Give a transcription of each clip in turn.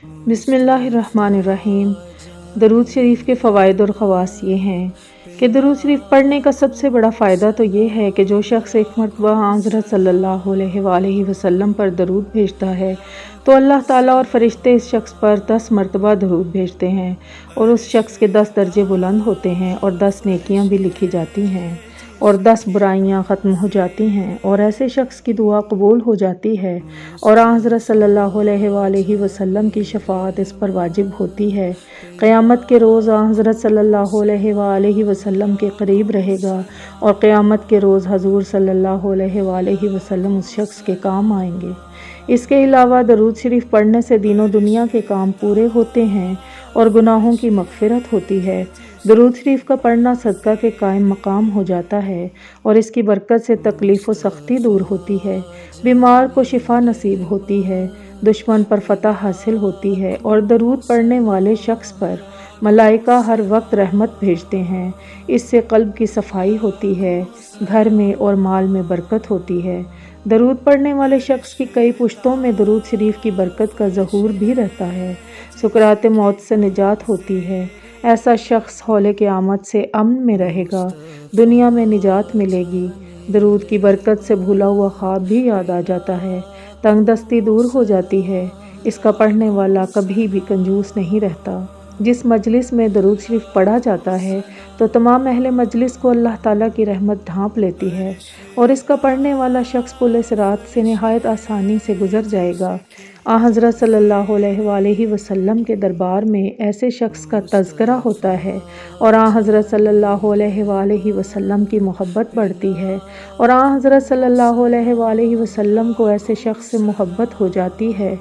بسم اللہ الرحمن الرحیم۔ درود شریف کے فوائد اور خواص یہ ہیں کہ درود شریف پڑھنے کا سب سے بڑا فائدہ تو یہ ہے کہ جو شخص ایک مرتبہ حضرت صلی اللہ علیہ وآلہ وسلم پر درود بھیجتا ہے تو اللہ تعالیٰ اور فرشتے اس شخص پر 10 مرتبہ درود بھیجتے ہیں اور اس شخص کے 10 درجے بلند ہوتے ہیں اور 10 نیکیاں بھی لکھی جاتی ہیں اور 10 برائیاں ختم ہو جاتی ہیں اور ایسے شخص کی دعا قبول ہو جاتی ہے اور حضرت صلی اللہ علیہ وآلہ وسلم کی شفاعت اس پر واجب ہوتی ہے۔ قیامت کے روز حضرت صلی اللہ علیہ وآلہ وسلم کے قریب رہے گا اور قیامت کے روز حضور صلی اللہ علیہ وآلہ وسلم اس شخص کے کام آئیں گے۔ اس کے علاوہ درود شریف پڑھنے سے دین و دنیا کے کام پورے ہوتے ہیں اور گناہوں کی مغفرت ہوتی ہے۔ درود شریف کا پڑھنا صدقہ کے قائم مقام ہو جاتا ہے اور اس کی برکت سے تکلیف و سختی دور ہوتی ہے، بیمار کو شفا نصیب ہوتی ہے، دشمن پر فتح حاصل ہوتی ہے اور درود پڑھنے والے شخص پر ملائکہ ہر وقت رحمت بھیجتے ہیں۔ اس سے قلب کی صفائی ہوتی ہے، گھر میں اور مال میں برکت ہوتی ہے۔ درود پڑھنے والے شخص کی کئی پشتوں میں درود شریف کی برکت کا ظہور بھی رہتا ہے۔ سکرات موت سے نجات ہوتی ہے۔ ایسا شخص ہول قیامت سے امن میں رہے گا، دنیا میں نجات ملے گی۔ درود کی برکت سے بھولا ہوا خواب بھی یاد آ جاتا ہے، تنگ دستی دور ہو جاتی ہے۔ اس کا پڑھنے والا کبھی بھی کنجوس نہیں رہتا۔ جس مجلس میں درود شریف پڑھا جاتا ہے تو تمام اہل مجلس کو اللہ تعالیٰ کی رحمت ڈھانپ لیتی ہے اور اس کا پڑھنے والا شخص پل صراط سے نہایت آسانی سے گزر جائے گا۔ حضرت صلی اللہ علیہ وآلہ وسلم کے دربار میں ایسے شخص کا تذکرہ ہوتا ہے اور حضرت صلی اللہ علیہ وآلہ وسلم کی محبت بڑھتی ہے اور حضرت صلی اللہ علیہ وآلہ وسلم کو ایسے شخص سے محبت ہو جاتی ہے۔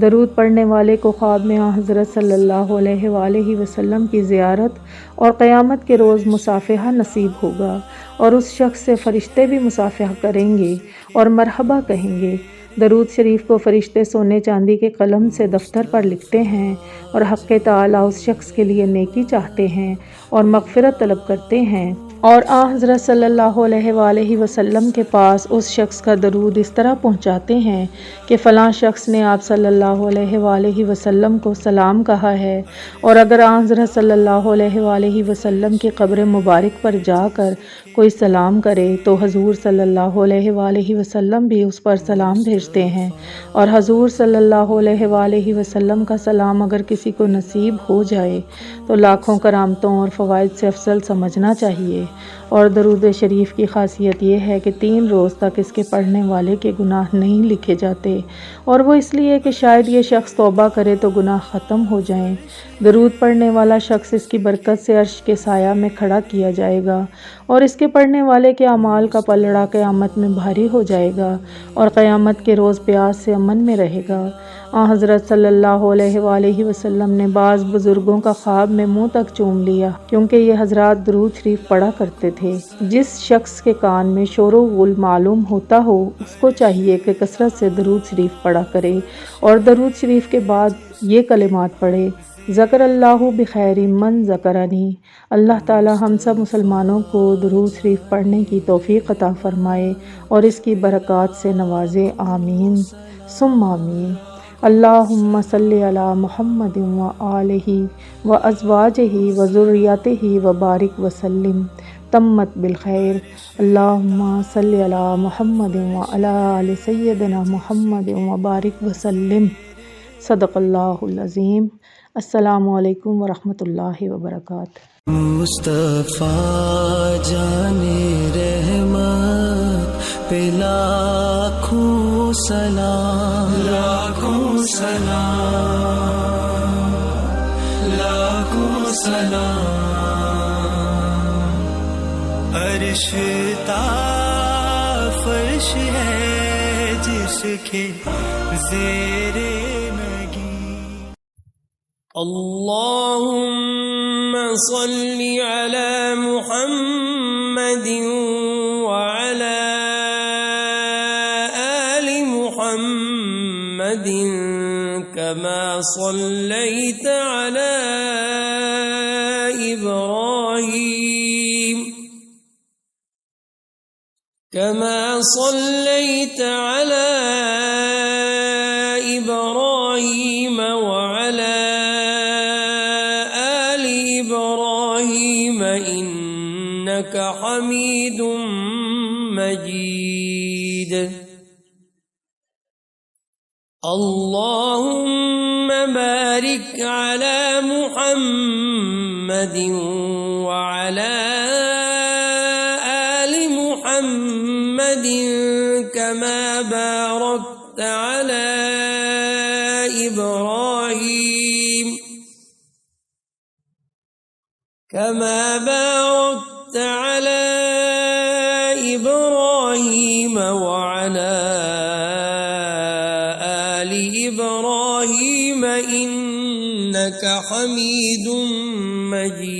درود پڑھنے والے کو خواب میں حضرت صلی اللہ علیہ وآلہ وسلم کی زیارت اور قیامت کے روز مصافحہ نصیب ہوگا اور اس شخص سے فرشتے بھی مصافحہ کریں گے اور مرحبا کہیں گے۔ درود شریف کو فرشتے سونے چاندی کے قلم سے دفتر پر لکھتے ہیں اور حق تعالیٰ اس شخص کے لیے نیکی چاہتے ہیں اور مغفرت طلب کرتے ہیں اور حضرت صلی اللہ علیہ وآلہ وسلم کے پاس اس شخص کا درود اس طرح پہنچاتے ہیں کہ فلاں شخص نے آپ صلی اللہ علیہ وآلہ وسلم کو سلام کہا ہے، اور اگر حضرت صلی اللہ علیہ وآلہ وسلم کی قبر مبارک پر جا کر کوئی سلام کرے تو حضور صلی اللہ علیہ وآلہ وسلم بھی اس پر سلام بھیجتے ہیں، اور حضور صلی اللہ علیہ وآلہ وسلم کا سلام اگر کسی کو نصیب ہو جائے تو لاکھوں کرامتوں اور فوائد سے افضل سمجھنا چاہیے۔ اور درود شریف کی خاصیت یہ ہے کہ 3 روز تک اس کے پڑھنے والے کے گناہ نہیں لکھے جاتے، اور وہ اس لیے کہ شاید یہ شخص توبہ کرے تو گناہ ختم ہو جائیں۔ درود پڑھنے والا شخص اس کی برکت سے عرش کے سایہ میں کھڑا کیا جائے گا اور اس کے پڑھنے والے کے اعمال کا پلڑا قیامت میں بھاری ہو جائے گا اور قیامت کے روز پیاس سے امن میں رہے گا۔ حضرت صلی اللہ علیہ وآلہ وسلم نے بعض بزرگوں کا خواب میں منہ تک چوم لیا کیونکہ یہ حضرات درود شریف پڑھا کرتے تھے۔ جس شخص کے کان میں شور و غل معلوم ہوتا ہو اس کو چاہیے کہ کثرت سے درود شریف پڑھا کرے اور درود شریف کے بعد یہ کلمات پڑھے: ذکر اللہ بخیر من ذکرنی۔ اللہ تعالی ہم سب مسلمانوں کو درود شریف پڑھنے کی توفیق عطا فرمائے اور اس کی برکات سے نوازے، آمین ثم آمین۔ اللہم صلی علی محمد وآلہ وازواجہ وذریتہ وبارک وسلم تمت بالخیر۔ اللہم صلی علی محمد وعلی آل سیدنا محمد وبارک وسلم۔ صدق اللہ العظیم۔ السلام علیکم ورحمۃ اللہ وبرکاتہ۔ مصطفیٰ جان رحمت پہ لاکھوں سلام، لاکھوں سلام، لاکھوں سلام۔ عرش تا فرش ہے جس کے زیر اللهم صل على محمد وعلى آل محمد كما صليت على إبراهيم على إبراهيم وعلى وعلى آل إبراهيم إنك حميد مجيد اللهم بارك على محمد وعلى آل محمد كما باركت على إبراهيم وعلى آل إبراهيم إنك حميد مجيد